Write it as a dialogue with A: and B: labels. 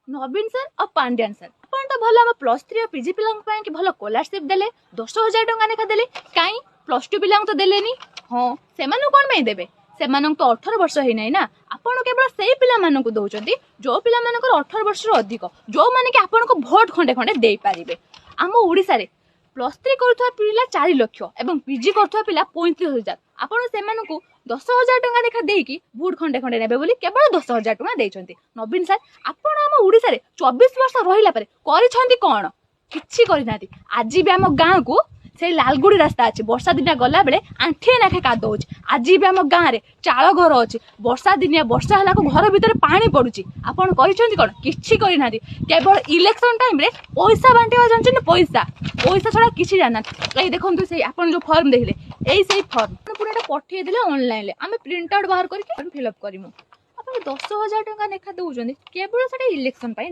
A: नवीन sir और Pandian sir आपण तो भल आम +3 और पीजी पिला कि भल स्कॉलरशिप देले 10,000 टंका लेखा देले कहीं +2 पिला तो देलेनी। हाँ से कौन पे देवे से तो 18 वर्ष ही नहीं ना आपण केवल से पिला दौरान जो पिला 18 वर्ष अधिक जो मैंने कि आपण को भोट खंडे खंडे दे पारे। आम ओडिशा रे +3 करुवा पिला 4 लाख और पीजी करुवा पिला 35,000 आपण से 10,000 टंका देखा देकी भोट खंडे खंडे नेबे बोली केवल 10,000 टंका देइछंती। नवीन सर आपण आम ओडिशा रे 24 वर्ष रहिला परे करिछंती कोन किछि करिनाती। आज भी आम गाँ को से लालगुड़ी रास्ता अच्छी वर्षा दिनिया गला बेले आंठे नाखे काद होची। आज भी आम गाँव में चाल घर अच्छी वर्षा दिनिया वर्षा हला को घर भितर पानी पड़ुची आपण करिछंती कोन किछि करिनाती। केवल इलेक्शन टाइम रे पैसा बांटिवा जानछन पैसा पैसा छड़ा किछि जानना। ए देखंतु से आपण जो फॉर्म देखले एई सेई फॉर्म पूराटा पठिए देले ऑनलाइन ले आमे प्रिंट आउट बाहर करके फिल अप करिमु। आपण 10,000 टंका नेखा दउछंती केवल सेटा इलेक्शन पई।